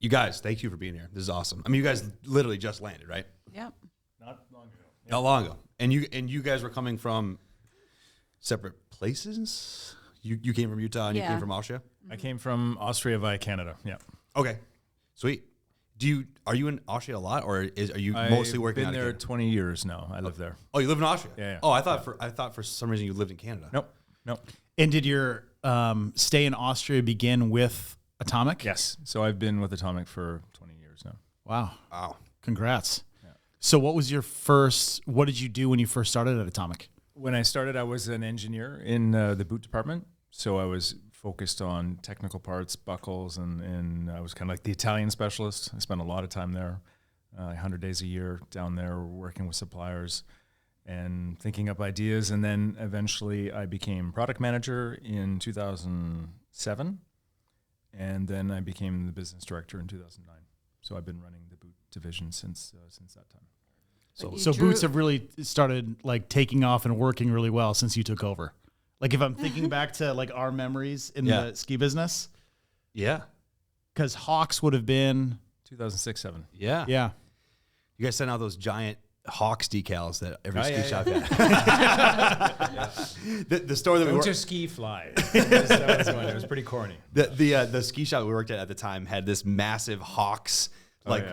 You guys, thank you for being here. This is awesome. I mean, you guys literally just landed, right? Yep. Not long ago. Not long ago. And you guys were coming from separate places? You came from Utah and you came from Austria? I came from Austria via Canada. Yeah. Okay. Sweet. Are you in Austria a lot, or are you mostly working out of I've been there Canada? 20 years now. I live there. Oh, you live in Austria? Yeah. Oh, I thought for some reason you lived in Canada. Nope. And did your stay in Austria begin with Atomic? Yes. So I've been with Atomic for 20 years now. Wow. Congrats. Yeah. So what did you do when you first started at Atomic? When I started, I was an engineer in the boot department. So I was focused on technical parts, buckles, and I was kind of like the Italian specialist. I spent a lot of time there, 100 days a year down there working with suppliers and thinking up ideas. And then eventually I became product manager in 2007. And then I became the business director in 2009. So I've been running the boot division since that time. So boots have really started like taking off and working really well since you took over. Like if I'm thinking back to like our memories in the ski business. Yeah. Because Hawks would have been 2006, 7. Yeah. Yeah. You guys sent out those giant Hawks decals that every ski shop had. The store that we Don't worked just ski fly. That was one. It was pretty corny. the ski shop we worked at the time had this massive Hawks like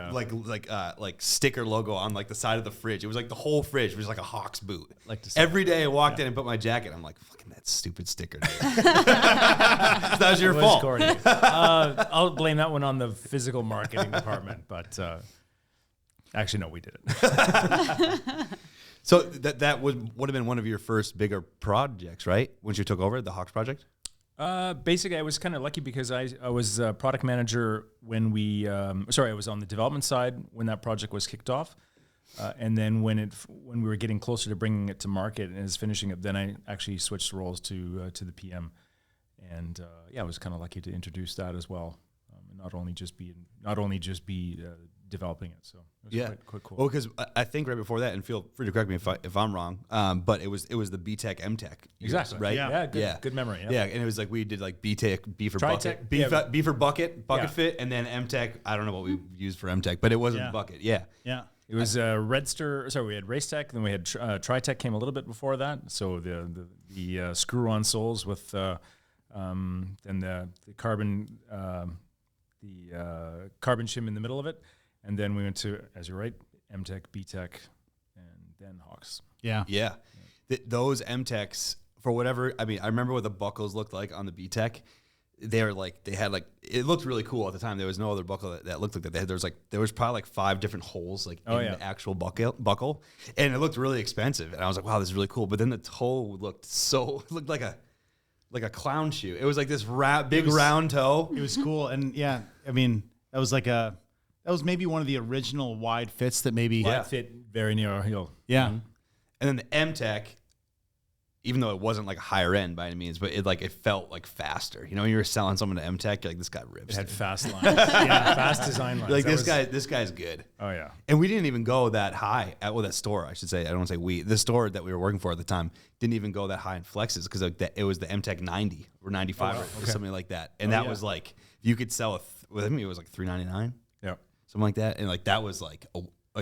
sticker logo on like the side of the fridge. It was like the whole fridge was like a Hawks boot. Every day I walked in and put my jacket, I'm like, fucking that stupid sticker. That was your fault. Corny. I'll blame that one on the physical marketing department, but actually no, we did it. So that would have been one of your first bigger projects, right? Once you took over the Hawks project. Basically, I was kind of lucky because I was product manager when I was on the development side when that project was kicked off. And then when we were getting closer to bringing it to market and is finishing it, then I actually switched roles to the PM. And I was kind of lucky to introduce that as well. And not only just be developing it. So it was quite cool. Well, because I think right before that, and feel free to correct me if I'm wrong, but it was the BTEC MTEC. Exactly. Right. Yeah. Good memory. Yeah. And it was like we did like BTEC, B for bucket, Tritec, B for bucket fit, and then MTEC. I don't know what we used for MTEC, but it wasn't bucket. Yeah. Yeah. It was Redster. Sorry, we had Racetech, then we had Tritec came a little bit before that. So the screw-on soles with then the carbon carbon shim in the middle of it. And then we went to, as you're right, MTEC, BTEC, and then Hawks. Yeah. Yeah. Those MTECs, for whatever, I mean, I remember what the buckles looked like on the BTEC. It looked really cool at the time. There was no other buckle that looked like that. There was probably like 5 different holes in the actual buckle. And it looked really expensive. And I was like, wow, this is really cool. But then the toe looked like a clown shoe. It was like this big round toe. It was cool. And I mean, that was maybe one of the original wide fits that maybe fit very near our heel. Yeah. Mm-hmm. And then the MTEC, even though it wasn't like higher end by any means, but it felt like faster. You know, when you were selling someone to MTEC, you're like, this guy rips. It had fast lines. Fast design lines. Like this guy's good. Oh yeah. And we didn't even go that high that store, I should say. I don't want to say we. The store that we were working for at the time didn't even go that high in flexes because it was the MTEC 90 or 95 or something like that. And that was like, you could sell with me, it was like $399. Yeah. Something like that. And like, that was like,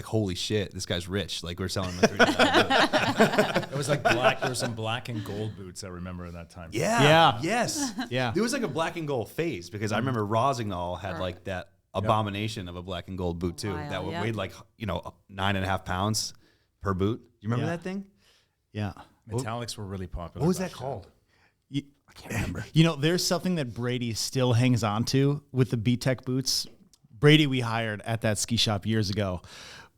holy shit, this guy's rich. Like, we're selling him $399. It was like black. There were some black and gold boots I remember at that time. Yeah. Yes. Yeah. There was like a black and gold phase because I remember Rosignol had like that abomination of a black and gold boot too. That weighed like, 9.5 pounds per boot. You remember that thing? Yeah. Metallics were really popular. What was that called? I can't remember. There's something that Brady still hangs on to with the BTEC boots. Brady we hired at that ski shop years ago.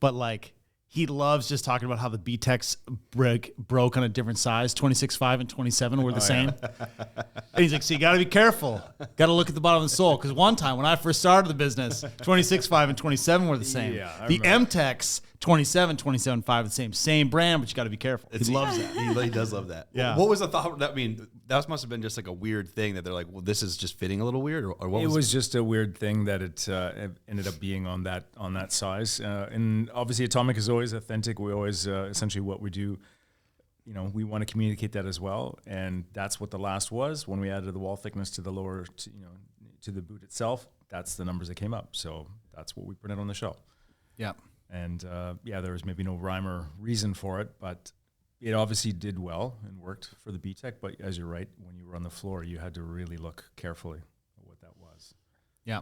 But like he loves just talking about how the BTECs broke on a different size. 26.5 and 27 were the same. And he's like, so you got to be careful. Got to look at the bottom of the sole. Because one time when I first started the business, 26.5 and 27 were the same. Yeah, the MTECs, 27.5 the same brand, but you got to be careful. He loves that. He does love that. Yeah. What was the thought? I mean, that must have been just like a weird thing that they're like, well, this is just fitting a little weird, or what? It was just a weird thing that it ended up being on that size. And obviously, Atomic is always authentic. We always essentially what we do. We want to communicate that as well, and that's what the last was when we added the wall thickness to the lower, to the boot itself, that's the numbers that came up. So that's what we printed on the shelf. Yeah. And there was maybe no rhyme or reason for it, but it obviously did well and worked for the BTEC. But as you're right, when you were on the floor, you had to really look carefully at what that was. Yeah.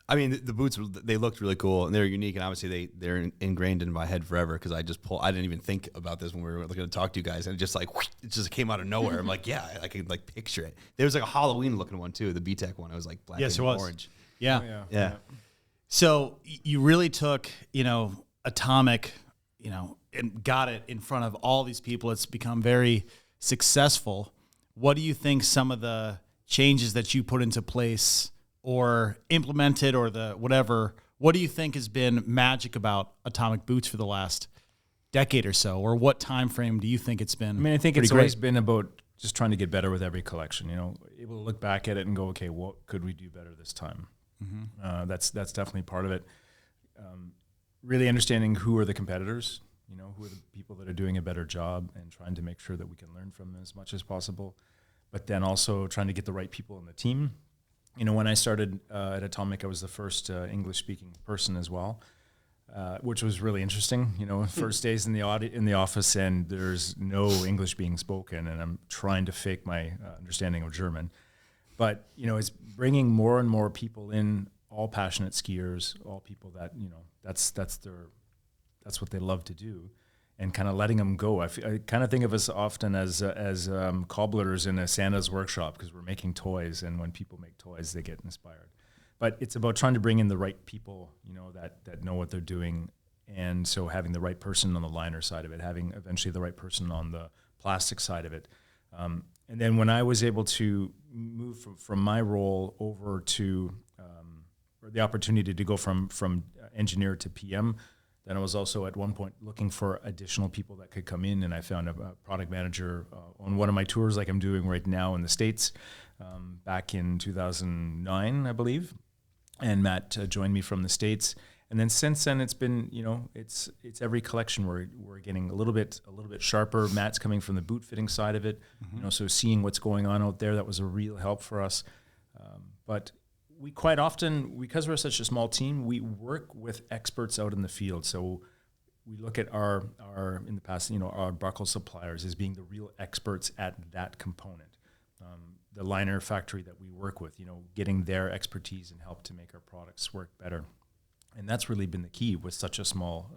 I mean, the boots, they looked really cool, and they're unique, and obviously they're ingrained in my head forever, because I didn't even think about this when we were going to talk to you guys, and it just came out of nowhere. I'm like, yeah, I can like picture it. There was like a Halloween looking one too, the BTEC one. It was like black and orange. Yeah. Oh, yeah. So you really took, Atomic, and got it in front of all these people. It's become very successful. What do you think some of the changes that you put into place or implemented, or the whatever, what do you think has been magic about Atomic Boots for the last decade or so? Or what time frame do you think it's been? I mean, I think it's always been about just trying to get better with every collection, able to look back at it and go, okay, what could we do better this time? Mm-hmm. That's definitely part of it. Really understanding who are the competitors, who are the people that are doing a better job, and trying to make sure that we can learn from them as much as possible. But then also trying to get the right people in the team. When I started at Atomic, I was the first English-speaking person as well, which was really interesting. First days in the office, and there's no English being spoken, and I'm trying to fake my understanding of German. But it's bringing more and more people in, all passionate skiers, all people that that's what they love to do, and kind of letting them go. I kind of think of us often as cobblers in a Santa's workshop, because we're making toys, and when people make toys, they get inspired. But it's about trying to bring in the right people, that know what they're doing, and so having the right person on the liner side of it, having eventually the right person on the plastic side of it. And then when I was able to move from my role over to or the opportunity to go from engineer to PM, then I was also at one point looking for additional people that could come in, and I found a product manager on one of my tours, like I'm doing right now in the States, back in 2009, I believe. And Matt joined me from the States. And then since then, it's been, it's every collection we're getting a little bit sharper. Matt's coming from the boot fitting side of it, so seeing what's going on out there, that was a real help for us. But we quite often, because we're such a small team, we work with experts out in the field. So we look at our in the past, our buckle suppliers as being the real experts at that component. The liner factory that we work with, getting their expertise and help to make our products work better. And that's really been the key with such a small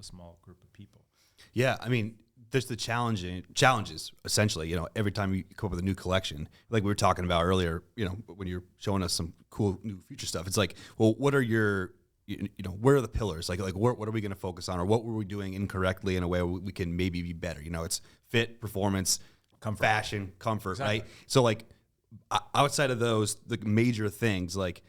group of people. Yeah, I mean, there's the challenges, essentially, every time you come up with a new collection, like we were talking about earlier, when you're showing us some cool new future stuff, it's like, well, what are your, where are the pillars? Like what are we going to focus on, or what were we doing incorrectly in a way where we can maybe be better? It's fit, performance, comfort. Fashion, comfort, exactly. Right? So like outside of those, the major things, like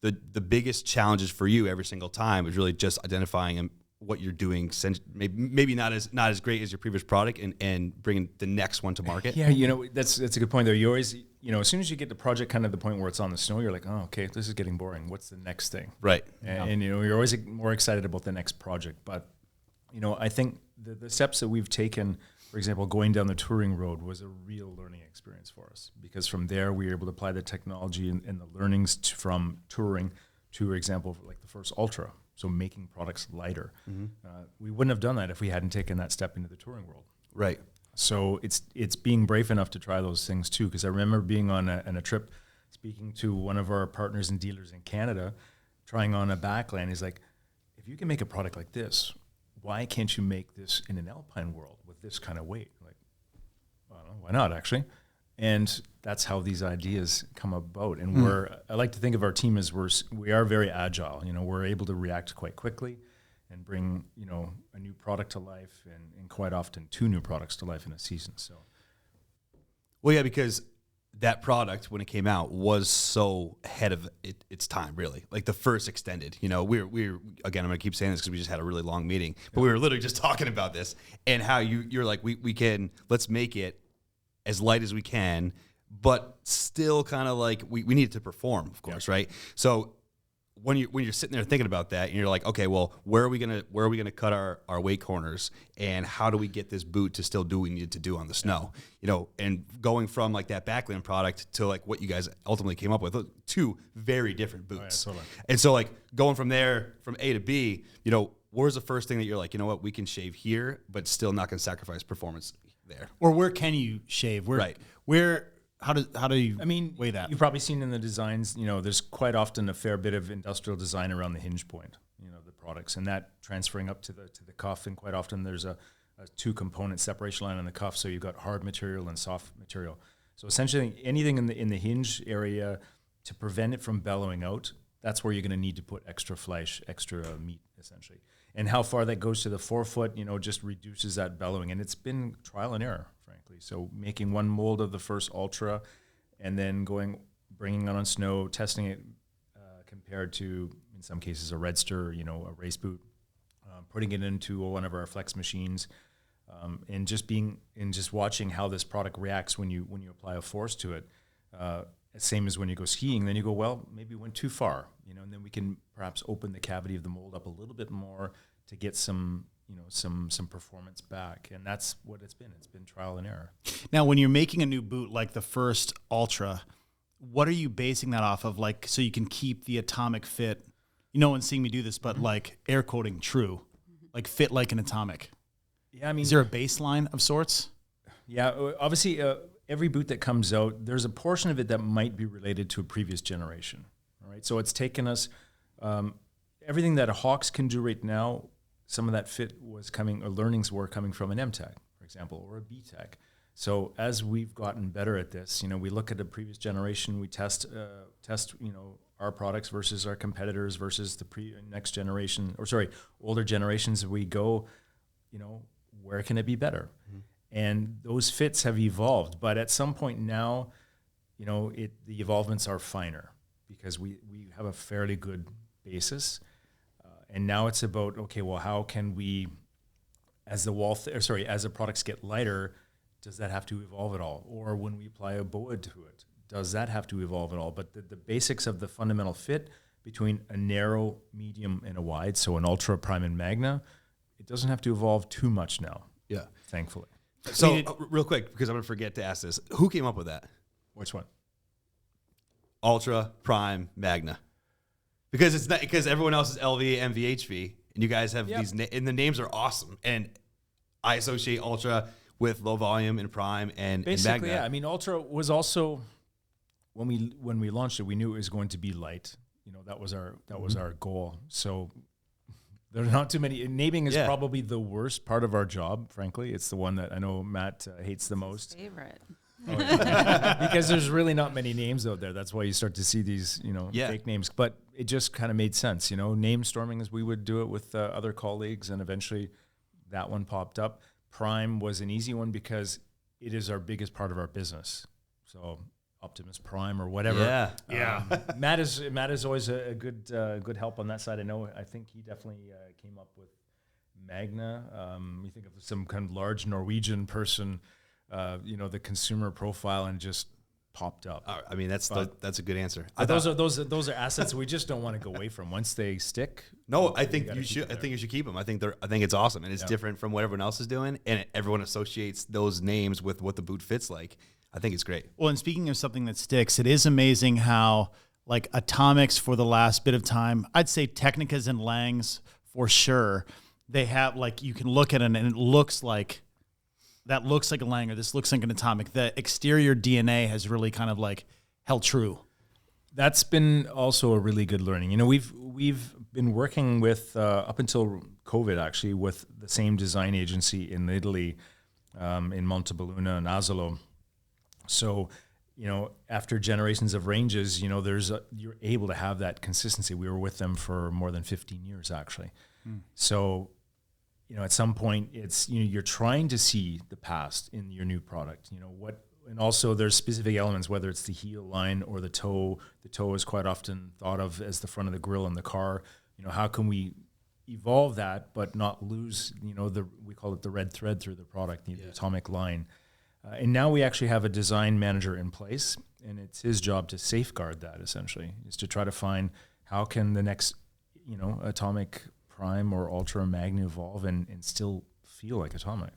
the biggest challenges for you every single time is really just identifying what you're doing, maybe not as great as your previous product, and bringing the next one to market. Yeah, that's a good point there. You always, as soon as you get the project kind of the point where it's on the snow, you're like, oh, okay, this is getting boring. What's the next thing? Right. And you're always more excited about the next project. But, I think the steps that we've taken, for example, going down the touring road was a real learning experience for us, because from there we were able to apply the technology and the learnings from touring to, for example, like the first Ultra. So making products lighter. Mm-hmm. We wouldn't have done that if we hadn't taken that step into the touring world. Right. So it's being brave enough to try those things too. Because I remember being on a trip, speaking to one of our partners and dealers in Canada, trying on a backland. He's like, if you can make a product like this, why can't you make this in an alpine world with this kind of weight? Like, I don't know, why not actually? And that's how these ideas come about. And I like to think of our team as we are very agile. We're able to react quite quickly and bring, a new product to life, and quite often 2 new products to life in a season. So, well, yeah, because that product, when it came out, was so ahead of its time, really. Like the first extended, we're again, I'm going to keep saying this because we just had a really long meeting, but we were literally just talking about this and how you're like, let's make it as light as we can, but still kind of like we need it to perform, of course, right? So when you're sitting there thinking about that, and you're like, okay, well, where are we gonna cut our weight corners, and how do we get this boot to still do what we need to do on the snow? You know, and going from like that backland product to like what you guys ultimately came up with, two very different boots. Totally. And so like going from there, from A to B, you know, where's the first thing that you're like, you know what, we can shave here, but still not gonna sacrifice performance there? Or where can you shave? How do you weigh that? You've probably seen in the designs, you know, there's quite often a fair bit of industrial design around the hinge point, you know, the products, and that transferring up to the cuff, and quite often there's a 2-component separation line on the cuff, so you've got hard material and soft material. So essentially anything in the hinge area, to prevent it from bellowing out, that's where you're going to need to put extra flesh, extra meat, essentially. And how far that goes to the forefoot, you know, just reduces that bellowing. And it's been trial and error, frankly. So making one mold of the first Ultra, and then bringing it on snow, testing it compared to, in some cases, a Redster, you know, a race boot, putting it into one of our flex machines, and just watching how this product reacts when you apply a force to it. Same as when you go skiing, then you go, well, maybe we went too far, you know, and then we can perhaps open the cavity of the mold up a little bit more to get some performance back. And that's what it's been. It's been trial and error. Now, when you're making a new boot like the first Ultra, what are you basing that off of? Like, so you can keep the atomic fit, you know, one's seeing me do this, but like air quoting true, like fit like an atomic. Yeah, I mean, is there a baseline of sorts? Yeah, obviously, every boot that comes out, there's a portion of it that might be related to a previous generation. All right, so it's taken us everything that a Hawks can do right now. Some of that fit was coming, or learnings were coming from an M-Tech, for example, or a B-Tech. So as we've gotten better at this, you know, we look at a previous generation, we test, you know, our products versus our competitors versus the next generation, older generations. We go, you know, where can it be better? Mm-hmm. And those fits have evolved, but at some point now, you know, the evolvements are finer because we have a fairly good basis, and now it's about, okay, well, how can we, as the products get lighter, does that have to evolve at all? Or when we apply a BOA to it, does that have to evolve at all? But the basics of the fundamental fit between a narrow, medium, and a wide, so an Ultra, Prime, and Magna, it doesn't have to evolve too much now. Yeah, thankfully. So real quick, because I'm going to forget to ask this, who came up with that? Which one? Ultra, Prime, Magna. Because it's not, because everyone else is LV, MVHV, and you guys have these, and the names are awesome. And I associate Ultra with low volume and Prime and Magna. Yeah. I mean, Ultra was also, when we launched it, we knew it was going to be light. You know, that was our goal. So there's not too many. Naming is probably the worst part of our job, frankly. It's the one that I know Matt hates the most. Favorite. Oh, yeah. Because there's really not many names out there. That's why you start to see these, you know, fake names. But it just kind of made sense, you know, name storming as we would do it with other colleagues, and eventually that one popped up. Prime was an easy one because it is our biggest part of our business. So Optimus Prime or whatever. Yeah. Matt is always a good help on that side. I think he definitely came up with Magna. You think of some kind of large Norwegian person, you know, the consumer profile, and just popped up. I mean, that's a good answer. Those are assets we just don't want to go away from. Once they stick. No, I think you should. I think you should keep them. I think it's awesome, and it's different from what everyone else is doing, and everyone associates those names with what the boot fits like. I think it's great. Well, and speaking of something that sticks, it is amazing how, like, Atomics for the last bit of time, I'd say Technicas and Langs for sure, they have, like, you can look at it and it looks like, that looks like a Lang, or this looks like an Atomic. The exterior DNA has really kind of, like, held true. That's been also a really good learning. You know, we've been working with, up until COVID actually, with the same design agency in Italy, in Montebelluna and Asolo. So, you know, after generations of ranges, you know, you're able to have that consistency. We were with them for more than 15 years, actually. So, you know, at some point, it's, you know, you're trying to see the past in your new product. You know, and also there's specific elements, whether it's the heel line or the toe. The toe is quite often thought of as the front of the grille in the car. You know, how can we evolve that but not lose, you know, we call it the red thread through the product, the Atomic line. And now we actually have a design manager in place, and it's his job to safeguard that, essentially, is to try to find how can the next, Atomic Prime or Ultra Magna evolve and still feel like Atomic?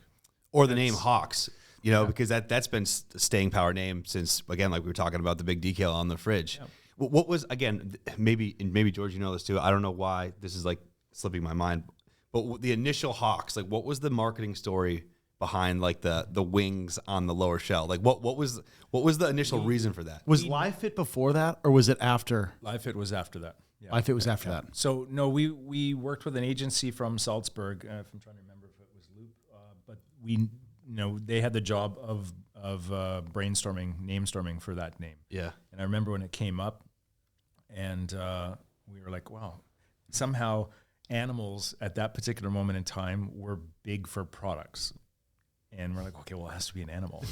Or the name Hawks, because that's been a staying power name since, again, like we were talking about the big decal on the fridge. Yeah. What was, again, maybe George, this too. I don't know why this is like slipping my mind, but the initial Hawks, like what was the marketing story behind like the wings on the lower shell? Like what was the initial reason for that? Was Live Fit before that, or was it after? Live Fit was after that. Yeah. Live Fit was after that. So no, we worked with an agency from Salzburg. If I'm trying to remember if it was Loop, but they had the job of brainstorming, name storming for that name. Yeah. And I remember when it came up, and we were like, wow, somehow animals at that particular moment in time were big for products. And we're like, okay, well, it has to be an animal.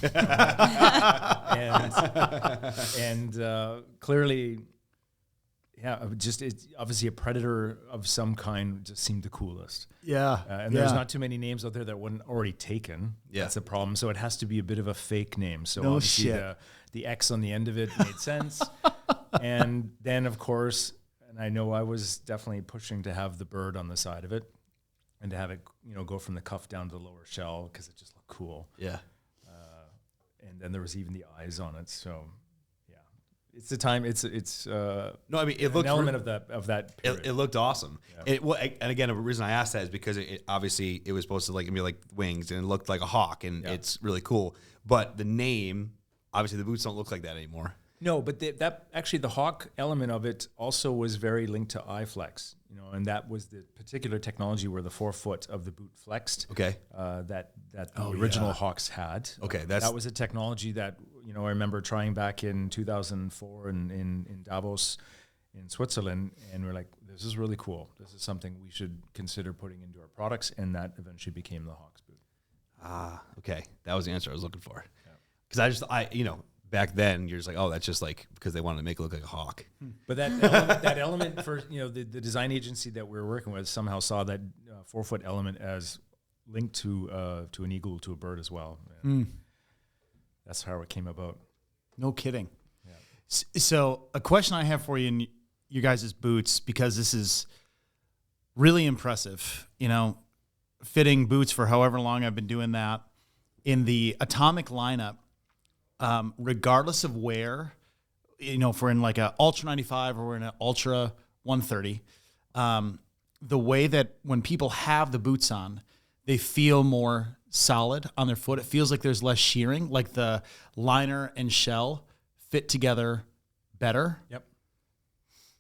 and clearly, it's obviously a predator of some kind just seemed the coolest. Yeah. And there's not too many names out there that weren't already taken. Yeah. That's the problem. So it has to be a bit of a fake name. So no obviously shit. The X on the end of it made sense. And then, of course, and I know I was definitely pushing to have the bird on the side of it and to have it, go from the cuff down to the lower shell because it just looked cool. Yeah. And then there was even the eyes on it. So, yeah, it's the time. It's no, I mean, it looked an element of that period. It looked awesome. Yeah. And again, the reason I asked that is because it obviously it was supposed to be like wings and it looked like a hawk and it's really cool. But the name, obviously, the boots don't look like that anymore. No, but that actually the hawk element of it also was very linked to iFlex, and that was the particular technology where the forefoot of the boot flexed. Okay. That the original Hawks had. Okay, that was a technology that I remember trying back in 2004 in Davos, in Switzerland, and we're like, this is really cool. This is something we should consider putting into our products, and that eventually became the Hawks boot. Okay, that was the answer I was looking for. Because back then, you're just like, oh, that's just like because they wanted to make it look like a hawk. But that element for the design agency that we were working with somehow saw that forefoot element as linked to an eagle, to a bird as well. That's how it came about. No kidding. Yeah. So a question I have for you in you guys' boots, because this is really impressive. Fitting boots for however long I've been doing that in the Atomic lineup. Regardless of where, if we're in like a Ultra 95 or we're in an Ultra 130, the way that when people have the boots on, they feel more solid on their foot. It feels like there's less shearing, like the liner and shell fit together better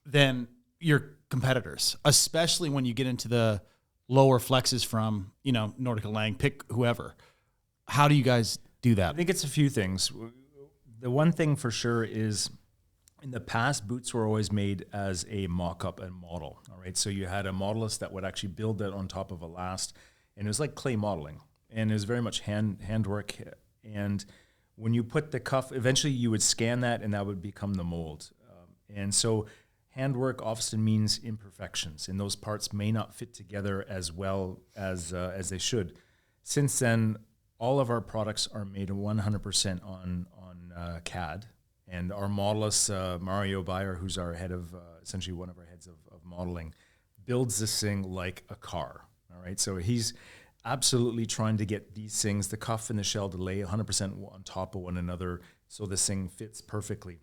than your competitors, especially when you get into the lower flexes from, Nordica Lang, pick whoever. How do you guys do that? I think it's a few things. The one thing for sure is in the past, boots were always made as a mock-up and model. All right, so you had a modelist that would actually build that on top of a last, and it was like clay modeling, and it was very much handwork. And when you put the cuff, eventually you would scan that, and that would become the mold. And so handwork often means imperfections, and those parts may not fit together as well as they should. Since then, all of our products are made 100% on CAD, and our modelist, Mario Bayer, who's our head of, essentially one of our heads of modeling, builds this thing like a car, all right? So he's absolutely trying to get these things, the cuff and the shell, to lay 100% on top of one another so this thing fits perfectly.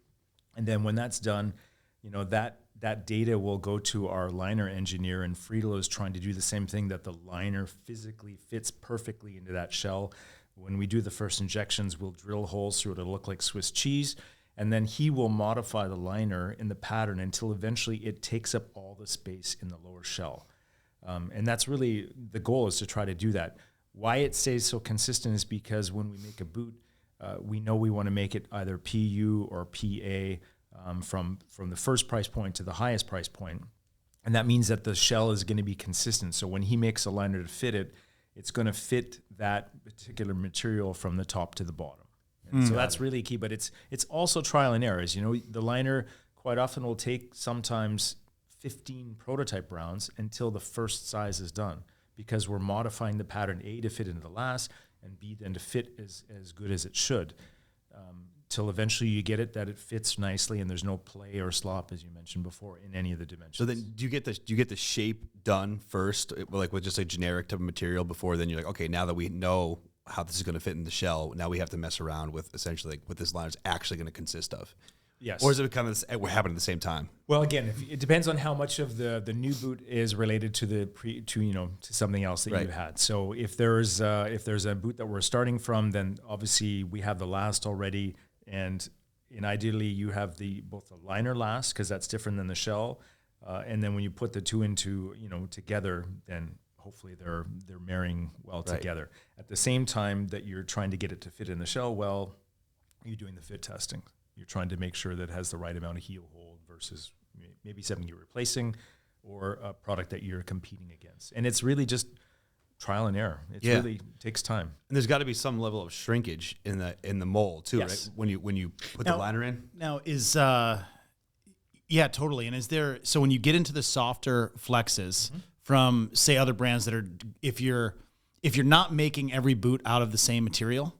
And then when that's done, that data will go to our liner engineer, and Friedel is trying to do the same thing, that the liner physically fits perfectly into that shell. When we do the first injections, we'll drill holes through it to look like Swiss cheese, and then he will modify the liner in the pattern until eventually it takes up all the space in the lower shell. And that's really the goal, is to try to do that. Why it stays so consistent is because when we make a boot, we know we want to make it either PU or PA, from the first price point to the highest price point. And that means that the shell is going to be consistent. So when he makes a liner to fit it, it's going to fit that particular material from the top to the bottom. And so that's really key. But it's also trial and errors. The liner quite often will take sometimes 15 prototype rounds until the first size is done, because we're modifying the pattern A to fit into the last, and B then to fit as good as it should. till eventually you get it that it fits nicely and there's no play or slop, as you mentioned before, in any of the dimensions. So then, do you get the shape done first, like with just a generic type of material, before then you're like, okay, now that we know how this is going to fit in the shell, now we have to mess around with essentially like what this liner is actually going to consist of. Yes. Or is it kind of happening at the same time? Well, again, it depends on how much of the new boot is related to to something else that you had. So if there's a boot that we're starting from, then obviously we have the last already, and ideally you have both the liner last, because that's different than the shell, and then when you put the two into together, then hopefully they're marrying well together. At the same time that you're trying to get it to fit in the shell well, you're doing the fit testing. You're trying to make sure that it has the right amount of heel hold versus maybe something you're replacing or a product that you're competing against. And it's really just trial and error. It really takes time. And there's got to be some level of shrinkage in the mold too, right? When you put the liner in. Now is yeah, totally. And is there, so when you get into the softer flexes from say other brands that are, if you're not making every boot out of the same material,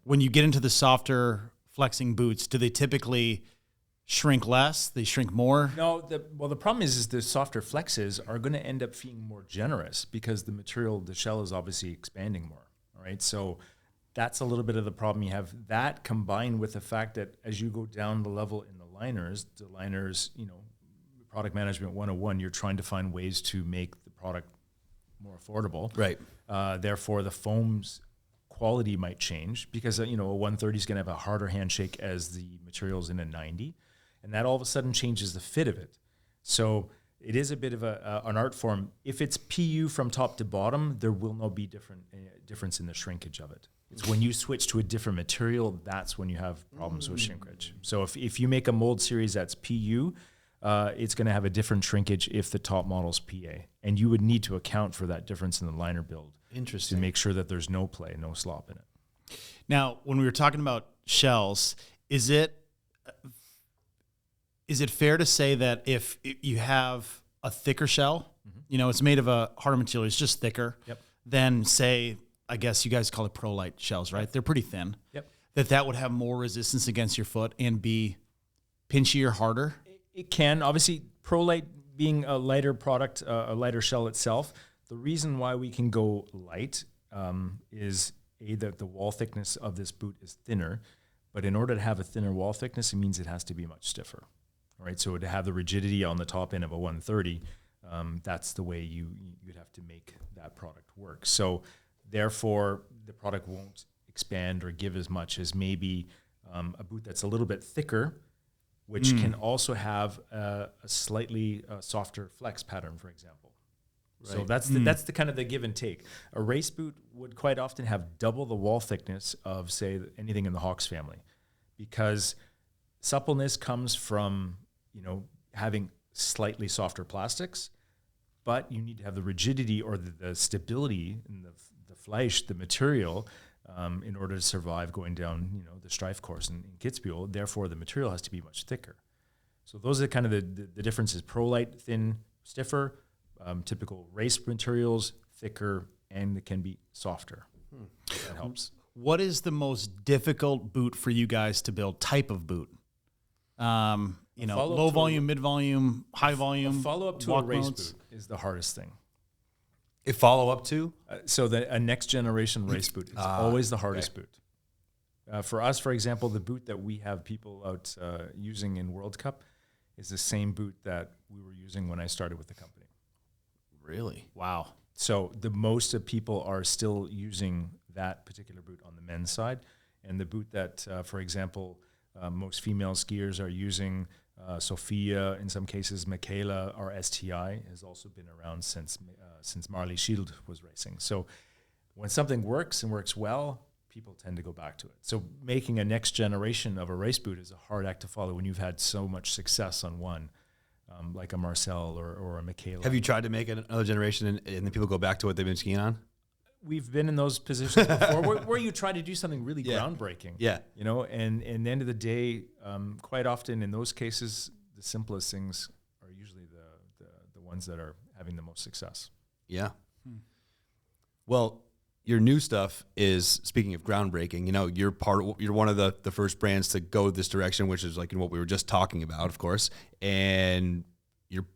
when you get into the softer flexing boots, do they typically shrink less? They shrink more? No. The problem is the softer flexes are going to end up being more generous because the material, the shell, is obviously expanding more. All right, so that's a little bit of the problem you have. That combined with the fact that as you go down the level in the liners, product management 101, you're trying to find ways to make the product more affordable. Right. Therefore, the foam's quality might change because a 130 is going to have a harder handshake as the materials in a 90, and that all of a sudden changes the fit of it. So it is a bit of an art form. If it's PU from top to bottom, there will not be difference in the shrinkage of it. It's when you switch to a different material, that's when you have problems with shrinkage. So if you make a mold series that's PU, it's going to have a different shrinkage if the top model's PA, and you would need to account for that difference in the liner build. Interesting. To make sure that there's no play, no slop in it. Now, when we were talking about shells, is it fair to say that if you have a thicker shell, it's made of a harder material, it's just thicker, than say, I guess you guys call it ProLite shells, right? They're pretty thin. That would have more resistance against your foot and be pinchier, harder? It can. Obviously, ProLite being a lighter product, a lighter shell itself, the reason why we can go light is that the wall thickness of this boot is thinner, but in order to have a thinner wall thickness, it means it has to be much stiffer. All right, so to have the rigidity on the top end of a 130, that's the way you'd have to make that product work. So therefore, the product won't expand or give as much as maybe a boot that's a little bit thicker, which can also have a slightly softer flex pattern, for example. Right. So that's the kind of the give and take. A race boot would quite often have double the wall thickness of, say, anything in the Hawks family, because suppleness comes from having slightly softer plastics, but you need to have the rigidity or the stability in the fleisch, the material, in order to survive going down the strife course in Kitzbühel. Therefore, the material has to be much thicker. So those are kind of the differences. ProLite, thin, stiffer. Typical race materials, thicker, and it can be softer. That helps. What is the most difficult boot for you guys to build? Type of boot? Low volume, mid volume, high volume. Follow up to a race boot is the hardest thing. A follow up to? So a next generation race boot is always the hardest boot. For us, for example, the boot that we have people out using in World Cup is the same boot that we were using when I started with the company. Really? Wow. So the most of people are still using that particular boot on the men's side. And the boot that, for example, most female skiers are using, Sophia, in some cases, Michaela, or STI, has also been around since Marley Shield was racing. So when something works and works well, people tend to go back to it. So making a next generation of a race boot is a hard act to follow when you've had so much success on one. Like a Marcel or a Michaela. Have you tried to make another generation and then people go back to what they've been skiing on? We've been in those positions before where you try to do something really groundbreaking. Yeah. And at the end of the day, quite often in those cases, the simplest things are usually the ones that are having the most success. Yeah. Well, your new stuff is, speaking of groundbreaking, you're one of the first brands to go this direction, which is like what we were just talking about, of course, and you're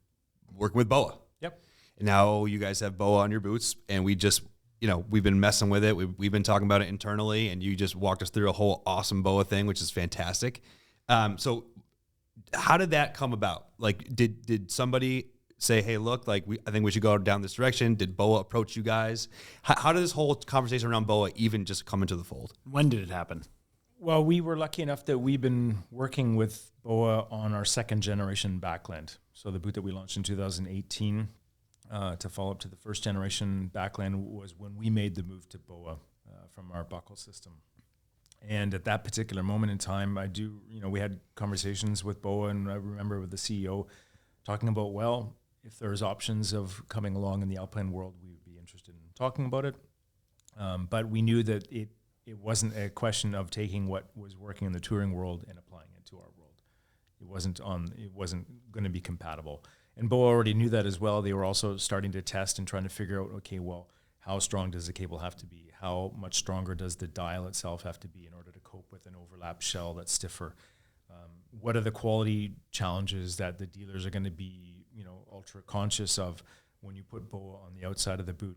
working with BOA. Yep. And now you guys have BOA on your boots, and we've been messing with it. We've been talking about it internally, and you just walked us through a whole awesome BOA thing, which is fantastic. So how did that come about? Like, did somebody say, hey, look, like I think we should go down this direction? Did BOA approach you guys? How did this whole conversation around BOA even just come into the fold? When did it happen? Well, we were lucky enough that we've been working with BOA on our second generation backland. So the boot that we launched in 2018 to follow up to the first generation backland was when we made the move to BOA from our buckle system. And at that particular moment in time, we had conversations with BOA, and I remember with the CEO talking about, well, if there's options of coming along in the alpine world, we would be interested in talking about it. But we knew that it wasn't a question of taking what was working in the touring world and applying it to our world. It wasn't going to be compatible. And BOA already knew that as well. They were also starting to test and trying to figure out, okay, well, how strong does the cable have to be? How much stronger does the dial itself have to be in order to cope with an overlap shell that's stiffer? What are the quality challenges that the dealers are going to be, ultra conscious of when you put BOA on the outside of the boot?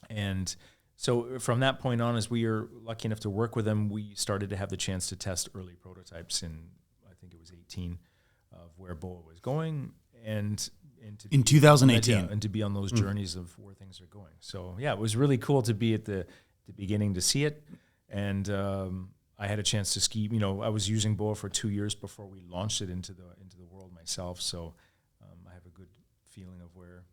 And so from that point on, as we are lucky enough to work with them, we started to have the chance to test early prototypes in, I think it was 18, of where BOA was going, and to in 2018, and to be on those journeys of where things are going. So yeah, it was really cool to be at the beginning to see it, and I had a chance to ski. I was using BOA for 2 years before we launched it into the world myself. So I have a good feeling of where,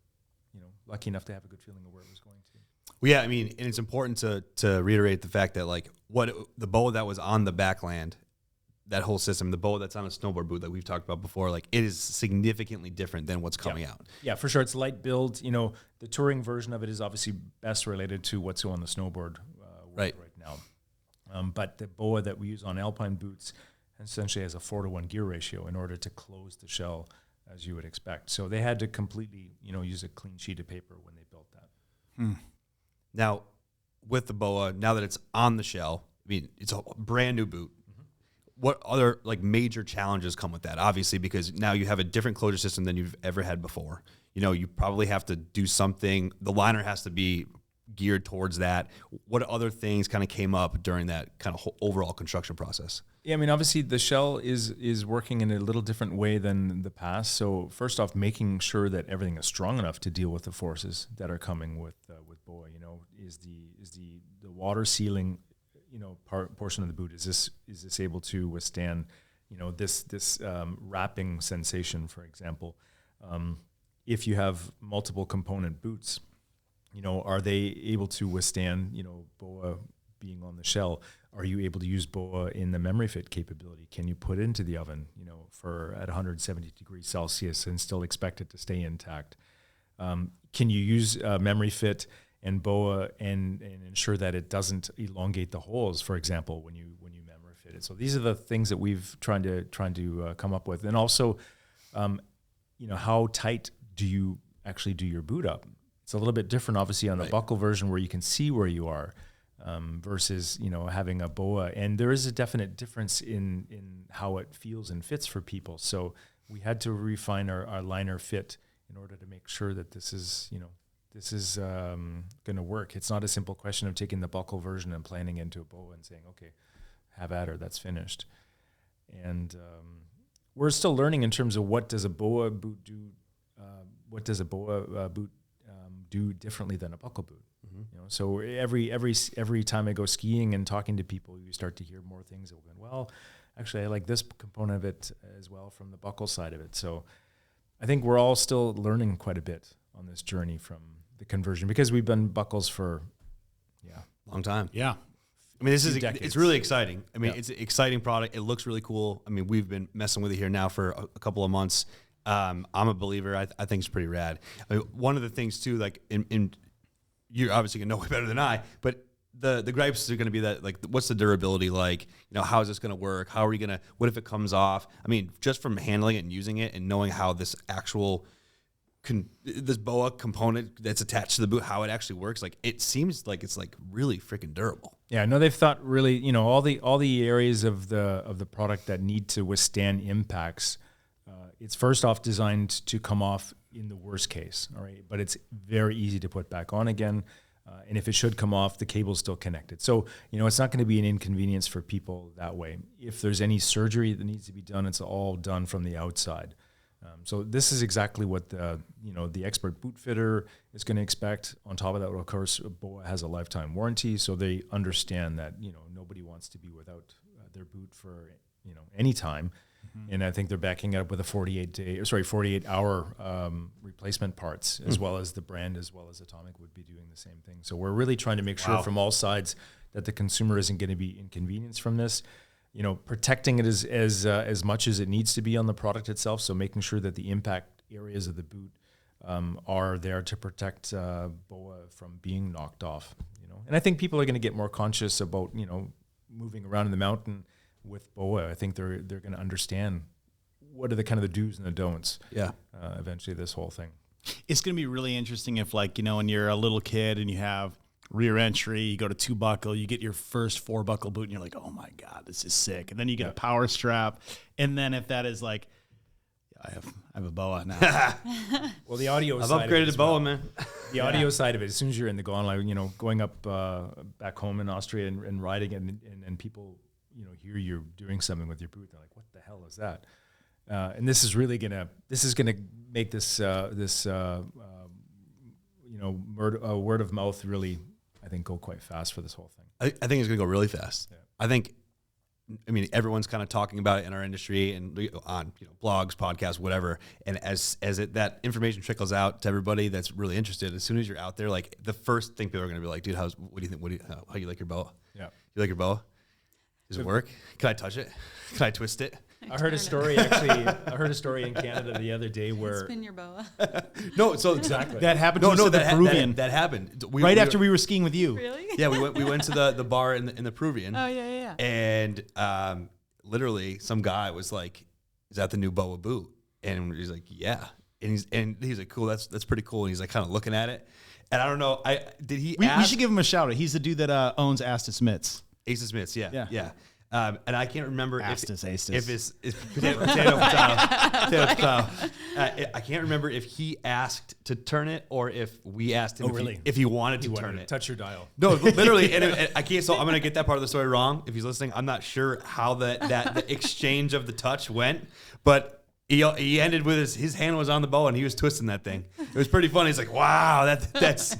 lucky enough to have a good feeling of where it was going to. Well, yeah, I mean, and it's important to reiterate the fact that like the BOA that was on the backland, that whole system, the BOA that's on a snowboard boot that we've talked about before, like it is significantly different than what's coming out. Yeah, for sure. It's light build. The touring version of it is obviously best related to what's on the snowboard world right now. But the BOA that we use on alpine boots essentially has a 4-to-1 gear ratio in order to close the shell as you would expect. So they had to completely, use a clean sheet of paper when they built that. Now, with the BOA, now that it's on the shell, I mean, it's a brand new boot. What other like major challenges come with that? Obviously, because now you have a different closure system than you've ever had before. You probably have to do something. The liner has to be geared towards that. What other things kind of came up during that kind of overall construction process? Yeah, I mean, obviously the shell is working in a little different way than the past. So first off, making sure that everything is strong enough to deal with the forces that are coming with BOA. Is the water sealing portion of the boot, is this able to withstand this wrapping sensation, for example? If you have multiple component boots, are they able to withstand BOA being on the shell? Are you able to use BOA in the memory fit capability? Can you put it into the oven for at 170 degrees Celsius and still expect it to stay intact? Can you use memory fit and BOA and ensure that it doesn't elongate the holes, for example, when you memory fit it? So these are the things that we've trying to come up with. And also, how tight do you actually do your boot up? It's a little bit different, obviously, on the buckle version where you can see where you are versus, having a BOA. And there is a definite difference in how it feels and fits for people. So we had to refine our liner fit in order to make sure that this is going to work. It's not a simple question of taking the buckle version and planning into a BOA and saying, okay, have at her, that's finished. And we're still learning in terms of what does a BOA boot do. What does a BOA boot do differently than a buckle boot? So every time I go skiing and talking to people, you start to hear more things. That going, well, actually, I like this component of it as well from the buckle side of it. So I think we're all still learning quite a bit on this journey from the conversion, because we've been buckles for long time. Yeah. I mean, it's really exciting. I mean, it's an exciting product. It looks really cool. I mean, we've been messing with it here now for a couple of months. I'm a believer. I think it's pretty rad. I mean, one of the things too, like you're obviously gonna know way better than I, but the gripes are going to be that, like, what's the durability like? How is this going to work? How are we going to, what if it comes off? I mean, just from handling it and using it and knowing how this actual this BOA component that's attached to the boot, how it actually works, like it seems like it's like really freaking durable. Yeah, no, they've thought really, you know, all the areas of the product that need to withstand impacts. It's first off designed to come off in the worst case, all right, but it's very easy to put back on again. And if it should come off, the cable's still connected. So, you know, it's not going to be an inconvenience for people that way. If there's any surgery that needs to be done, it's all done from the outside. So this is exactly what the expert boot fitter is going to expect. On top of that, of course, BOA has a lifetime warranty, so they understand that, you know, nobody wants to be without their boot for, you know, any time. Mm-hmm. And I think they're backing it up with a 48-hour replacement parts, as well as the brand, as well as Atomic would be doing the same thing. So we're really trying to make sure from all sides that the consumer isn't going to be inconvenienced from this. You know, protecting it as much as it needs to be on the product itself. So making sure that the impact areas of the boot are there to protect BOA from being knocked off. You know, and I think people are going to get more conscious about, you know, moving around in the mountain with BOA. I think they're going to understand what are the kind of the do's and the don'ts. Yeah. Eventually, this whole thing. It's going to be really interesting if, like, you know, when you're a little kid and you have rear entry, you go to 2-buckle, you get your first 4-buckle boot, and you're like, oh my God, this is sick. And then you get a power strap. And then if that is like, I have a BOA now. Well, the audio I've side upgraded to BOA, man. The audio side of it, as soon as you're in the gauntlet, you know, going up back home in Austria and riding and people, you know, hear you're doing something with your boot, they're like, what the hell is that? And this is really gonna make this word of mouth really, I think, go quite fast for this whole thing. I think it's gonna go really fast. Yeah. I mean, everyone's kind of talking about it in our industry and on, you know, blogs, podcasts, whatever. And as that information trickles out to everybody that's really interested, as soon as you're out there, like the first thing people are gonna be like, dude, what do you think? How you like your BOA? Yeah, you like your BOA? Does it work? Can I touch it? Can I twist it? I heard a story in Canada the other day where spin your BOA. No, so exactly that happened. To the Peruvian. That happened after we were skiing with you. Really? Yeah, we went to the bar in the Peruvian. Oh yeah. And literally, some guy was like, "Is that the new BOA boot?" And he's like, "Yeah." And he's like, "Cool, that's pretty cool." And he's like, kind of looking at it. And I don't know, we should give him a shout out. He's the dude that owns Astus Mitts. Ace of Smiths, yeah. And I can't remember if it's potato. I can't remember if he asked to turn it or if we asked him if he wanted to turn it. Touch your dial. No, literally. And I can't. So I'm gonna get that part of the story wrong. If he's listening, I'm not sure how the exchange of the touch went, but. He ended with his hand was on the BOA and he was twisting that thing. It was pretty funny. He's like, wow, that's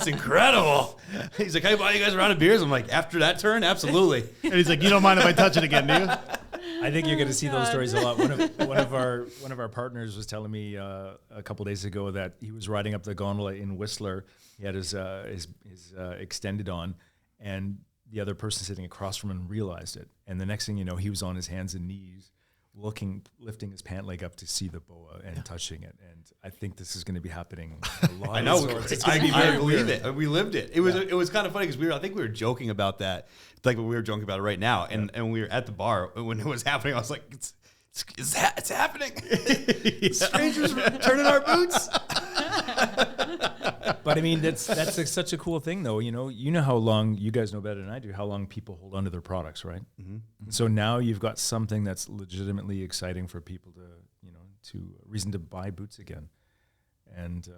incredible. He's like, can I buy you guys a round of beers? I'm like, after that turn, absolutely. And he's like, you don't mind if I touch it again, do you? I think you're going to see those stories a lot. One of our partners was telling me a couple days ago that he was riding up the gondola in Whistler. He had his extended on, and the other person sitting across from him realized it. And the next thing you know, he was on his hands and knees, lifting his pant leg up to see the BOA and touching it. And I think this is going to be happening a lot. I know. I believe it. We lived it. It was kind of funny because I think we were joking about that, like we were joking about it right now. And we were at the bar when it was happening. I was like, it's happening. Strangers turning our boots. But I mean, that's such a cool thing, though. You know how long, you guys know better than I do, how long people hold on to their products, right? Mm-hmm. So now you've got something that's legitimately exciting for people to reason to buy boots again. And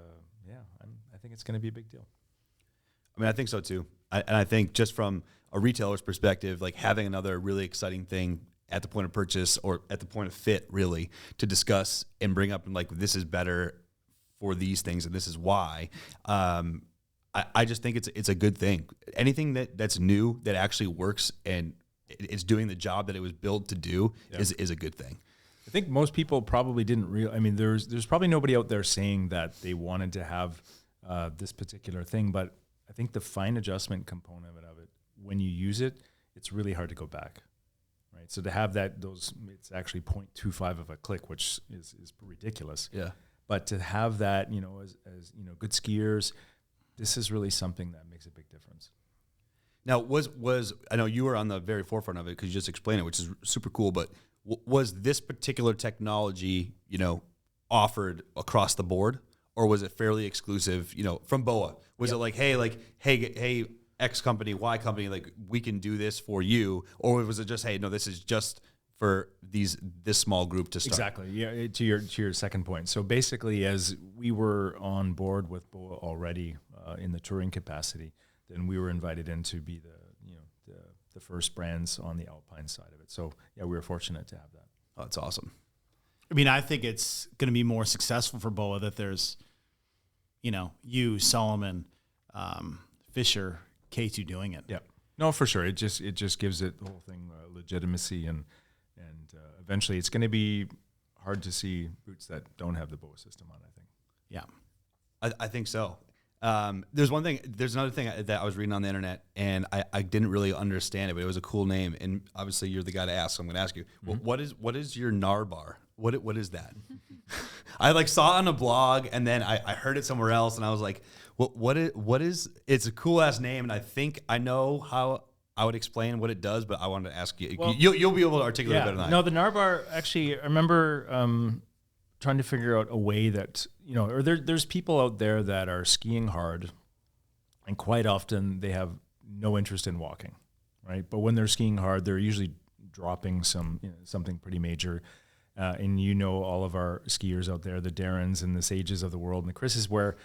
I think it's going to be a big deal. I mean, I think so too. And I think just from a retailer's perspective, like having another really exciting thing at the point of purchase or at the point of fit, really, to discuss and bring up and like, this is better for these things and this is why. I just think it's a good thing. Anything that's new that actually works and it's doing the job that it was built to do is a good thing. I think most people probably didn't realize. I mean, there's probably nobody out there saying that they wanted to have this particular thing, but I think the fine adjustment component of it, when you use it, it's really hard to go back, right? So to have it's actually 0.25 of a click, which is ridiculous. Yeah. But to have that, as good skiers, this is really something that makes a big difference. Now, was I know you were on the very forefront of it because you just explained it, which is super cool. But was this particular technology, offered across the board, or was it fairly exclusive? From BOA, was it hey, X company, Y company, like we can do this for you, or was it just hey, no, this is just for this small group to start? Exactly. Yeah. To your second point. So basically, as we were on board with BOA already in the touring capacity, then we were invited in to be the first brands on the Alpine side of it. So yeah, we were fortunate to have that. Oh, that's awesome. I mean, I think it's going to be more successful for BOA that there's, you, Solomon, Fisher, K2 doing it. Yeah. No, for sure. It just gives it the whole thing legitimacy, and eventually it's going to be hard to see boots that don't have the BOA system on, I think. Yeah. I think so. There's another thing that I was reading on the internet, and I didn't really understand it, but it was a cool name. And obviously you're the guy to ask, so I'm going to ask you, what is your NAR bar? What is that? I saw it on a blog, and then I heard it somewhere else, and I was like, what is, it's a cool ass name. And I think I know how I would explain what it does, but I wanted to ask you, well, you'll be able to articulate it better than I. No, the NAR bar, actually, I remember, trying to figure out a way that, or there's people out there that are skiing hard, and quite often they have no interest in walking, right? But when they're skiing hard, they're usually dropping something pretty major. And all of our skiers out there, the Darrens and the Sages of the world and the Chris's, where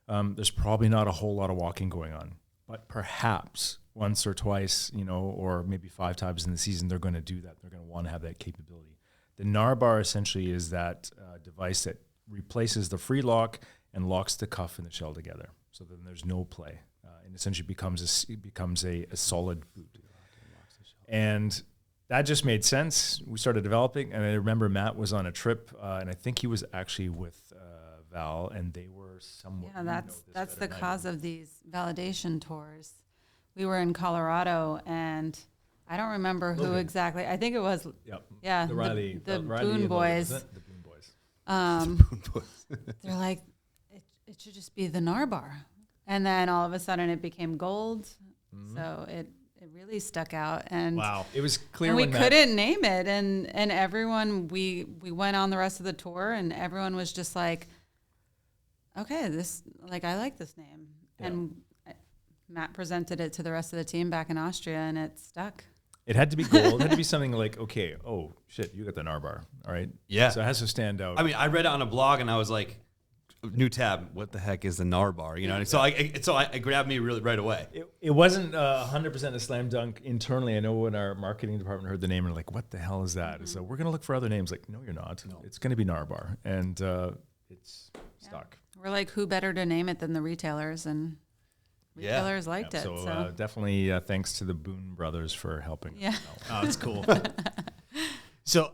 there's probably not a whole lot of walking going on. But perhaps once or twice, or maybe 5 times in the season, they're going to do that. They're going to want to have that capability. The NAR bar essentially is that device that replaces the free lock and locks the cuff and the shell together. So then there's no play, and essentially becomes a solid boot. And that just made sense. We started developing, and I remember Matt was on a trip, and I think he was actually with Val, and they were somewhat. Yeah, that's the cause of these validation tours. We were in Colorado, and I don't remember who exactly. I think it was. Yep. Yeah, the Riley, the Riley Boone Boys. The Boone Boys. They're like, it should just be the NAR bar, and then all of a sudden it became gold. Mm-hmm. So it really stuck out, and wow, it was clear. And we couldn't name it, and everyone we went on the rest of the tour, and everyone was just like, okay, I like this name, and Matt presented it to the rest of the team back in Austria, and it stuck. It had to be gold. It had to be something like, okay, oh shit, you got the NAR bar, all right? Yeah. So it has to stand out. I mean, I read it on a blog, and I was like, new tab, what the heck is the NAR bar? So I grabbed me really right away. It wasn't 100% a slam dunk internally. I know when our marketing department heard the name, and like, what the hell is that? Mm-hmm. So we're gonna look for other names. Like, no, you're not. No. It's gonna be NAR bar, and it's stuck. We're like, who better to name it than the retailers? And retailers liked it. So definitely thanks to the Boone brothers for helping. Yeah. Oh, that's cool. So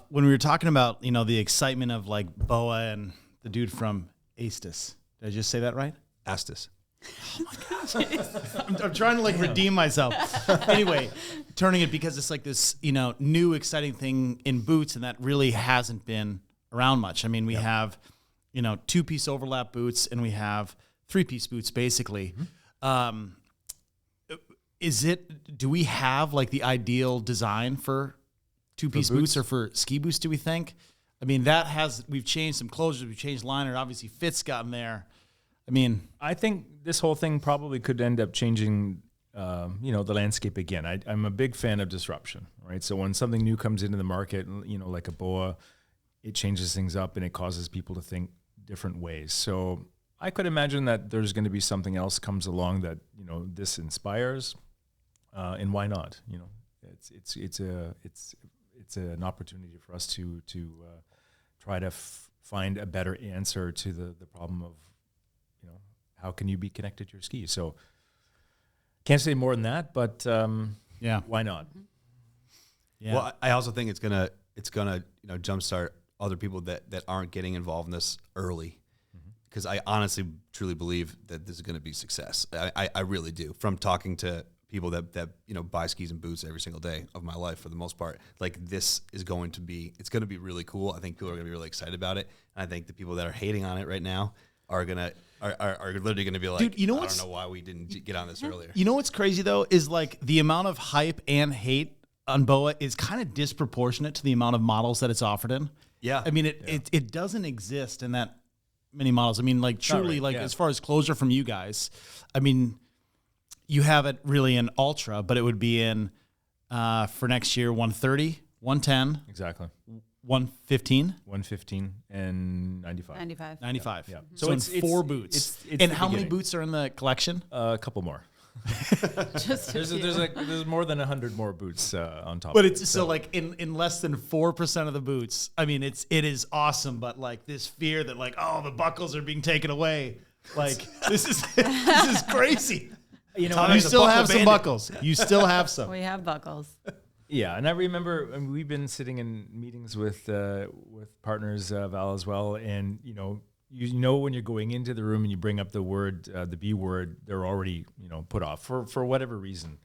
when we were talking about, the excitement of like BOA and the dude from Astis, did I just say that right? Astis. Oh my gosh. I'm trying to redeem myself. Anyway, turning it because it's like this, new exciting thing in boots, and that really hasn't been around much. I mean, we have, 2-piece overlap boots, and we have 3-piece boots basically. Mm-hmm. Do we have the ideal design for 2-piece boots or for ski boots, do we think? I mean, we've changed some closures, we've changed liner, obviously fit's gotten there. I mean, I think this whole thing probably could end up changing, the landscape again. I'm a big fan of disruption, right? So when something new comes into the market, like a BOA, it changes things up and it causes people to think different ways. So I could imagine that there's going to be something else comes along that, this inspires, and why not? It's an opportunity for us to try to find a better answer to the problem of, how can you be connected to your skis? So can't say more than that, but why not? Yeah. Well, I also think it's gonna jumpstart other people that aren't getting involved in this early, because I honestly truly believe that this is going to be success. I really do. From talking to people that buy skis and boots every single day of my life, for the most part, this is going to be really cool. I think people are going to be really excited about it, and I think the people that are hating on it right now are literally going to be like, dude, I don't know why we didn't get on this earlier. You know what's crazy though is the amount of hype and hate on BOA is kind of disproportionate to the amount of models that it's offered in. Yeah, I mean it doesn't exist in that many models. I mean, like truly, as far as closure from you guys, I mean, you have it really in Ultra, but it would be in for next year 130, 110, exactly 115, 115, and 95. 95. Yeah. So it's 4 boots. And how many boots are in the collection? A couple more. There's more than 100 more boots on top. But it's so like in less than 4% of the boots. I mean, it is awesome, but like this fear that like, oh, the buckles are being taken away. Like this is crazy. You know, you still have some buckles. You still have some. We have buckles. Yeah, and I remember we've been sitting in meetings with partners, Val as well, and you know when you're going into the room and you bring up the word, the B word, they're already put off for whatever reason.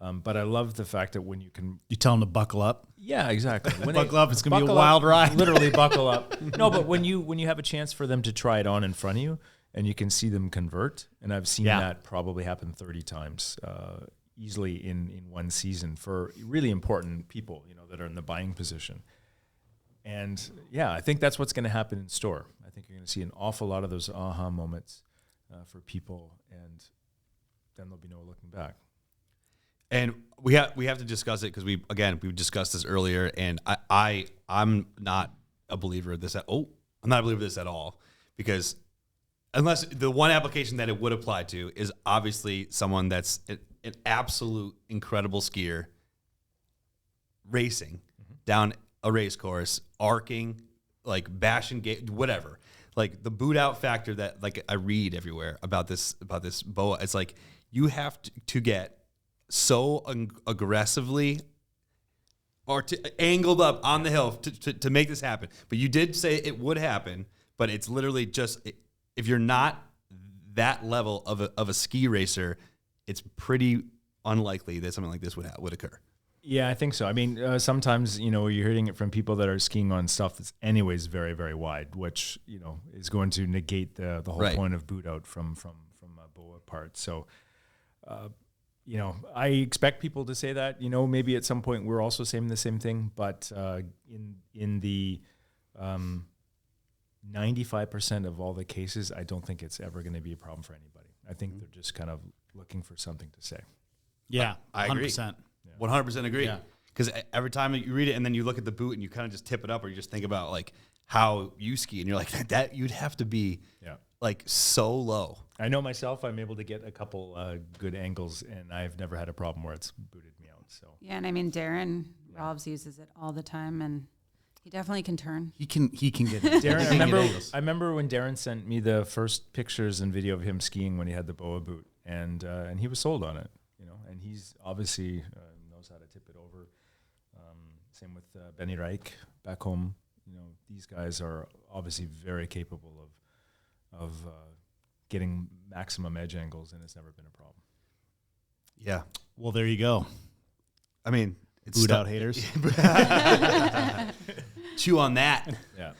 But I love the fact that when you tell them to buckle up. Yeah, exactly. When buckle up, it's gonna be a wild ride. Literally buckle up. No, but when you have a chance for them to try it on in front of you, and you can see them convert, and I've seen that probably happen 30 times. Easily in one season for really important people, that are in the buying position. And I think that's what's going to happen in store. I think you're going to see an awful lot of those aha moments for people, and then there'll be no looking back. And we have to discuss it because we discussed this earlier, and I'm not a believer of this I'm not a believer of this at all, because unless the one application that it would apply to is obviously someone that's an absolute incredible skier racing down a race course, arcing, like bashing gate, whatever. Like the boot out factor that like I read everywhere about this BOA. It's like you have to get so aggressively or angled up on the hill to make this happen. But you did say it would happen, but it's literally just if you're not that level of a ski racer, it's pretty unlikely that something like this would occur. Yeah, I think so. I mean, sometimes, you're hearing it from people that are skiing on stuff that's anyways very, very wide, which, is going to negate the whole point of boot out from a BOA part. So, I expect people to say that, maybe at some point we're also saying the same thing, but in the 95% of all the cases, I don't think it's ever going to be a problem for anybody. I think they're just kind of looking for something to say. Yeah, I agree. 100%. 100% agree. Because every time you read it and then you look at the boot and you kind of just tip it up, or you just think about like how you ski and you're like that you'd have to be like so low. I know myself, I'm able to get a couple good angles, and I've never had a problem where it's booted me out. So yeah, and I mean Darren Robs uses it all the time, and he definitely can turn. He can get Darren. I remember when Darren sent me the first pictures and video of him skiing when he had the BOA boot, and he was sold on it, and he's obviously knows how to tip it over. Same with Benny Reich back home. These guys are obviously very capable of getting maximum edge angles, and it's never been a problem. Yeah. Well, there you go. I mean, it's boot out haters. Chew on that. Yeah.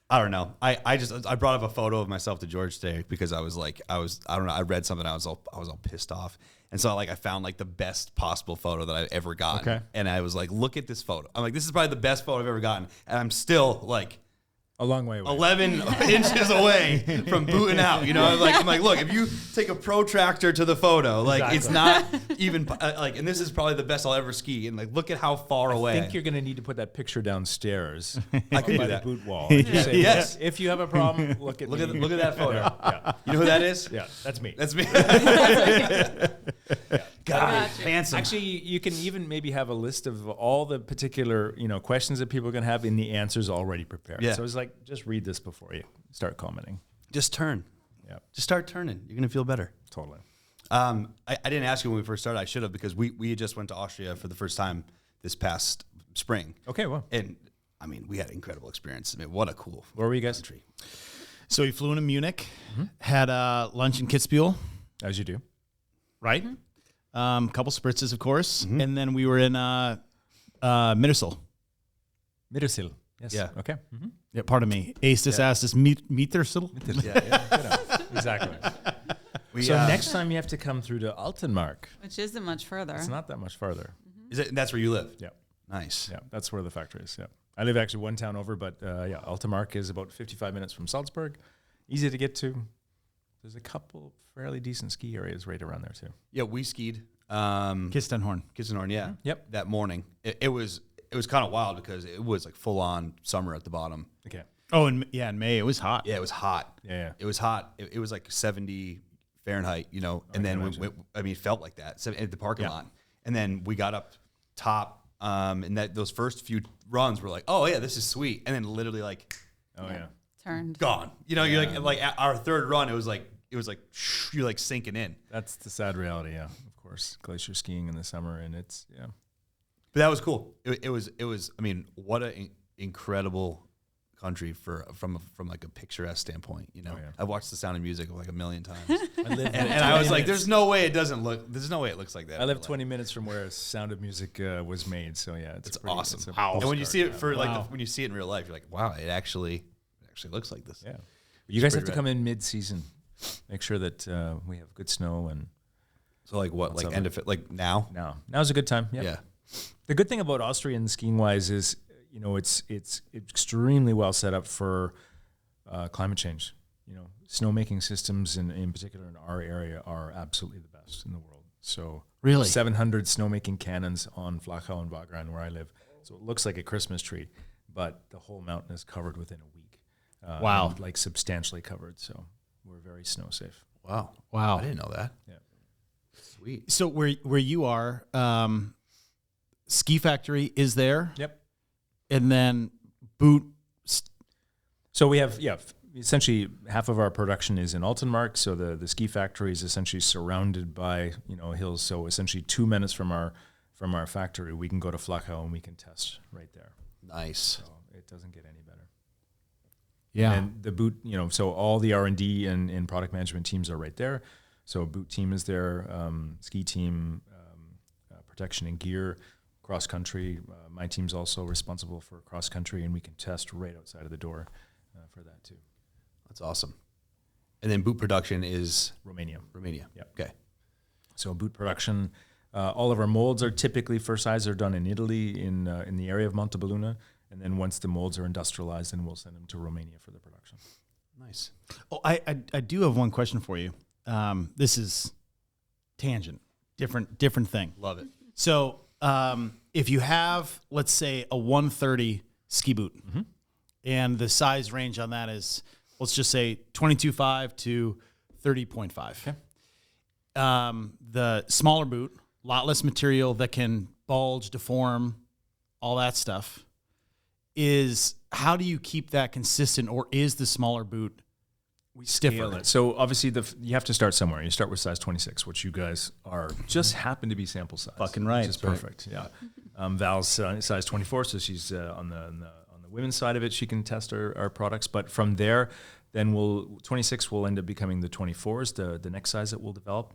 I don't know. I brought up a photo of myself to George today because I don't know. I read something. I was all pissed off. And so I found like the best possible photo that I've ever gotten. Okay. And I was like, look at this photo. I'm like, this is probably the best photo I've ever gotten. And I'm still like a long way away. 11 inches away from booting out. I'm like, look, if you take a protractor to the photo, like it's not even and this is probably the best I'll ever ski. And like, look at how far away. I think you're going to need to put that picture downstairs. I could do by that. The boot wall. And just say, yes. If you have a problem, look at that photo. Yeah. You know who that is? Yeah, that's me. That's me. God, handsome. Actually, you can even maybe have a list of all the particular questions that people are going to have, and the answers already prepared. Yeah. So it's like, just read this before you start commenting. Just turn. Yeah. Just start turning. You're going to feel better. Totally. I didn't ask you when we first started. I should have, because we just went to Austria for the first time this past spring. Okay, well. And I mean, we had an incredible experience. I mean, what a cool Where were you guys? country. So we flew into Munich, had lunch in Kitzbühel. As you do. Right? Couple spritzes, of course. And then we were in Mittersill. Mittersill. Yes. Yeah. Okay. Yeah, pardon me. Astis, Astis, Mittersill. Yeah. Exactly. So next time you have to come through to Altenmark. Which isn't much further. It's not that much farther. Is it? That's where you live? Yeah. Nice. Yeah, that's where the factory is. Yeah. I live actually one town over, but Altenmark is about 55 minutes from Salzburg, easy to get to. There's a couple fairly decent ski areas right around there too. Yeah, we skied. Kistenhorn, yeah. Yep. That morning. It was kind of wild because it was like full on summer at the bottom. Okay. Oh, in May it was hot. Yeah, it was hot. Yeah. It was hot. It was like 70 Fahrenheit, and then it felt like that at the parking lot. And then we got up top, and those first few runs were like, oh yeah, this is sweet. And then literally like, turned gone. You're like at our third run, it was like you're like sinking in. That's the sad reality. Yeah, of course, glacier skiing in the summer, and it's But that was cool. It was. I mean, what an incredible country from like a picturesque standpoint. I've watched The Sound of Music like a million times, and I was like, "There's no way it doesn't look. There's no way it looks like that." I live 20 minutes from where Sound of Music was made, so yeah, it's awesome. And when you see it when you see it in real life, you're like, "Wow, it actually looks like this." Yeah, you guys have to come in mid-season. Make sure that we have good snow and. So like what? Like end of it? Like now? Now's a good time. Yep. Yeah. The good thing about Austrian skiing wise is, it's extremely well set up for climate change. Snowmaking systems in particular in our area are absolutely the best in the world. So really 700 snowmaking cannons on Flachau and Wagrain where I live. So it looks like a Christmas tree, but the whole mountain is covered within a week. Wow. And, like substantially covered. So we're very snow safe. Wow. I didn't know that. Yeah. Sweet. So where you are, ski factory is there. Yep. And then boot. So we have, essentially half of our production is in Altenmark. So the ski factory is essentially surrounded by, hills. So essentially 2 minutes from our factory, we can go to Flachau and we can test right there. Nice. So it doesn't get any better. Yeah. And the boot, so all the R&D and product management teams are right there. So boot team is there, ski team, protection and gear, cross country. My team's also responsible for cross country, and we can test right outside of the door for that too. That's awesome. And then boot production is Romania. Yep. Okay. So boot production, all of our molds are typically first size are done in Italy in the area of Montebelluna, and then once the molds are industrialized, then we'll send them to Romania for the production. Nice. Oh, I do have one question for you. This is tangent, different thing. Love it. So if you have, let's say, a 130 ski boot, and the size range on that is, let's just say 22.5 to 30.5. Okay. The smaller boot, lot less material that can bulge, deform, all that stuff. How do you keep that consistent, or is the smaller boot? We scale it. So obviously you have to start somewhere. You start with size 26, which you guys are just happen to be sample size. Fucking right. Which is perfect. Yeah. Val's size 24, so she's on the women's side of it. She can test our products, but from there, then 26 will end up becoming the 24s, the next size that we'll develop.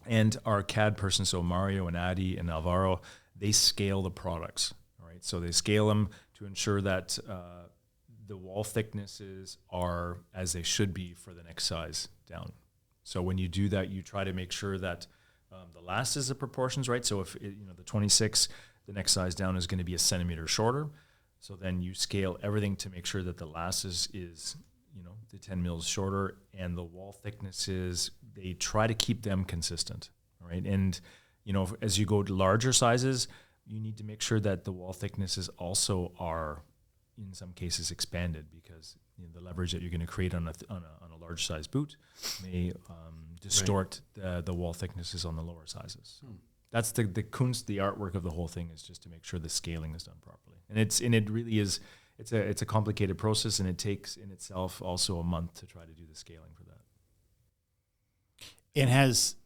And our CAD person, so Mario and Adi and Alvaro, they scale the products. All right. So they scale them to ensure that the wall thicknesses are as they should be for the next size down. So when you do that, you try to make sure that the last is the proportions, right? So if the 26, the next size down is going to be a centimeter shorter. So then you scale everything to make sure that the last is the 10 mils shorter, and the wall thicknesses, they try to keep them consistent, right? And as you go to larger sizes, you need to make sure that the wall thicknesses also are in some cases expanded, because the leverage that you're going to create on a large size boot may distort the wall thicknesses on the lower sizes. That's the kunst, the artwork of the whole thing, is just to make sure the scaling is done properly. And it really is. It's a complicated process, and it takes in itself also a month to try to do the scaling for that. It has,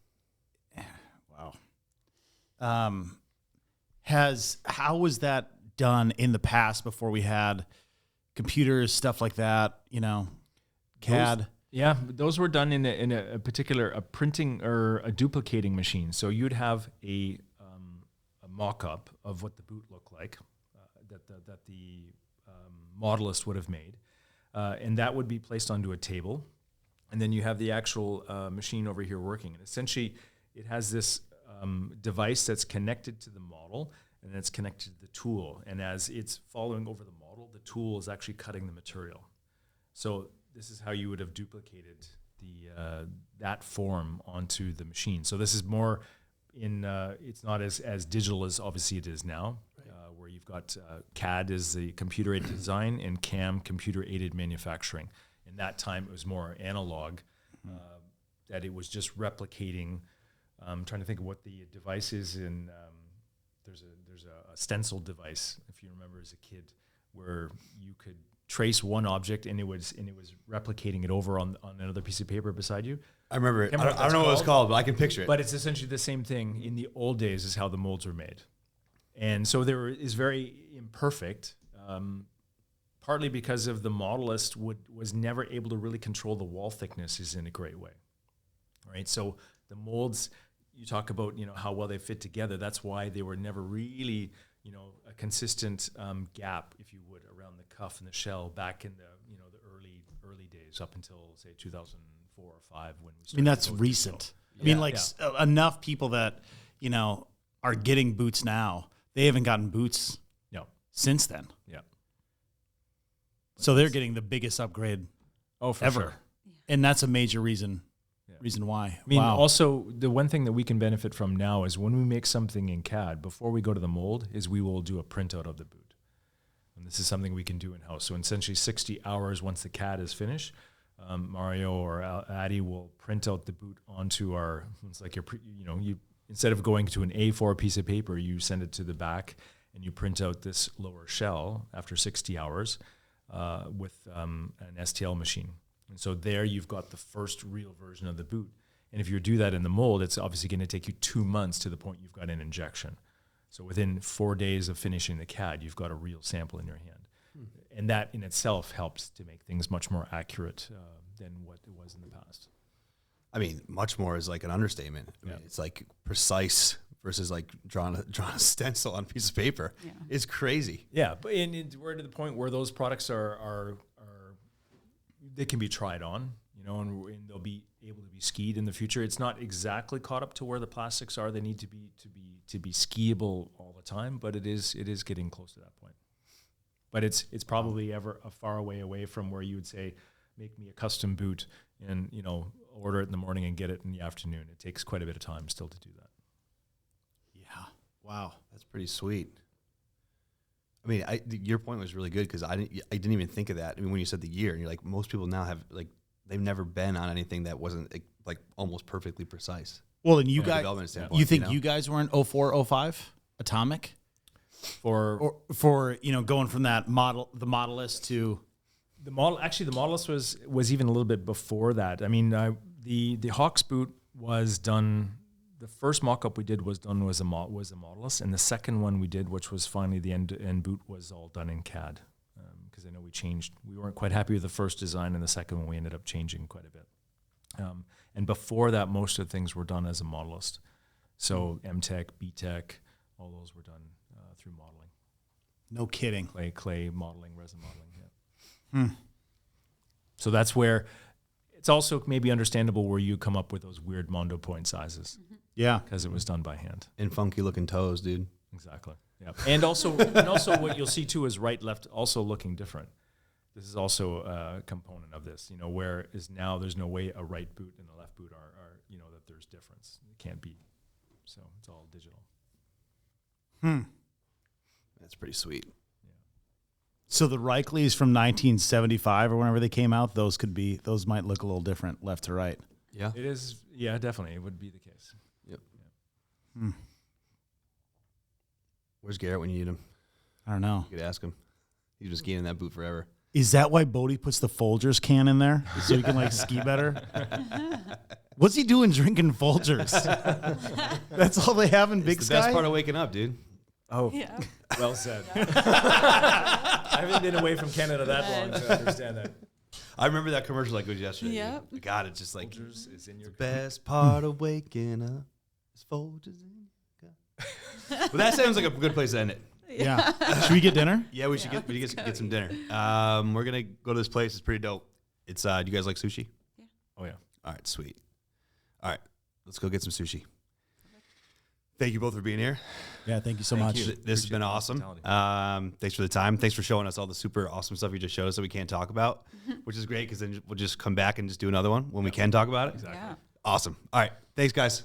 how was that done in the past before we had computers, stuff like that, CAD? Those were done in a particular printing or a duplicating machine. So you'd have a mock-up of what the boot looked like that the modelist would have made, and that would be placed onto a table, and then you have the actual machine over here working. And essentially, it has this device that's connected to the model, and it's connected to the tool. And as it's following over the model, the tool is actually cutting the material. So this is how you would have duplicated that form onto the machine. So this is more it's not as digital as obviously it is now, where you've got CAD is the computer-aided design and CAM, computer-aided manufacturing. In that time, it was more analog, that it was just replicating. I'm trying to think of what the device is in. There's a stencil device, if you remember as a kid, where you could trace one object and it was replicating it over on another piece of paper beside you. I remember it. I don't know what it was called, but I can picture it. But it's essentially the same thing in the old days is how the molds were made. And so there is very imperfect, partly because of the modelist was never able to really control the wall thicknesses in a great way. Right? So the molds, you talk about, how well they fit together. That's why they were never really, a consistent gap, if you would, around the cuff and the shell back in the, the early days up until, say, 2004 or 5 when we started. I mean, that's recent. Enough people that, are getting boots now, they haven't gotten boots since then. Yeah. So they're getting the biggest upgrade for ever. sure. And that's a major reason why. I mean, also the one thing that we can benefit from now is when we make something in CAD, before we go to the mold, is we will do a printout of the boot. And this is something we can do in-house. So essentially 60 hours once the CAD is finished, Mario or Addy will print out the boot onto it's like you instead of going to an A4 piece of paper, you send it to the back and you print out this lower shell after 60 hours with an STL machine. And so there you've got the first real version of the boot. And if you do that in the mold, it's obviously going to take you 2 months to the point you've got an injection. So within 4 days of finishing the CAD, you've got a real sample in your hand. And that in itself helps to make things much more accurate than what it was in the past. I mean, much more is like an understatement. I mean, it's like precise versus like drawing a stencil on a piece of paper. Yeah. It's crazy. Yeah, but we're to the point where those products are they can be tried on, and they'll be able to be skied in the future. It's not exactly caught up to where the plastics are. They need to be skiable all the time, but it is getting close to that point. But it's probably ever a far away from where you would say, make me a custom boot and order it in the morning and get it in the afternoon. It takes quite a bit of time still to do that. Yeah. Wow. That's pretty sweet. I mean, your point was really good because I didn't even think of that. I mean, when you said the year, and you're like, most people now have they've never been on anything that wasn't like almost perfectly precise. Well, and you guys, you think you guys weren't 04, 05 Atomic for going from that model, the Modelist to the model. Actually, the Modelist was even a little bit before that. I mean, the Hawks boot was done. The first mock-up we did was a Modelist, and the second one we did, which was finally the end boot, was all done in CAD. Because I know we weren't quite happy with the first design, and the second one we ended up changing quite a bit. And before that, most of the things were done as a Modelist. So MTech, BTech, all those were done through modeling. No kidding. Clay modeling, resin modeling, yeah. So that's where it's also maybe understandable where you come up with those weird Mondo point sizes. Mm-hmm. Yeah. Because it was done by hand. And funky looking toes, dude. Exactly. Yeah. And also what you'll see too is right, left also looking different. This is also a component of this, where is now there's no way a right boot and a left boot are that there's difference. It can't be. So it's all digital. That's pretty sweet. Yeah. So the Reikleys from 1975 or whenever they came out, those might look a little different left to right. Yeah. It is. Yeah, definitely. It would be the case. Yep. Yeah. Where's Garrett when you need him? I don't know. You could ask him. He's been skiing in that boot forever. Is that why Bodie puts the Folgers can in there? So he can ski better? What's he doing drinking Folgers? That's all they have in Big Sky? The best part of waking up, dude. Oh, yeah. Well said. I haven't been away from Canada that long to understand that. I remember that commercial like it was yesterday. Yep. God, it's just like Folgers is in your the best part of waking up is Folgers in your cup. Well, that sounds like a good place to end it. Yeah. Should we get dinner? Yeah, we should get some dinner. We're gonna go to this place. It's pretty dope. It's do you guys like sushi? Yeah. Oh yeah. All right, sweet. All right, let's go get some sushi. Thank you both for being here. Yeah, thank you so much. This has been awesome. Thanks for the time. Thanks for showing us all the super awesome stuff you just showed us that we can't talk about, which is great because then we'll just come back and just do another one when we can talk about it. Exactly. Yeah. Awesome. All right. Thanks, guys.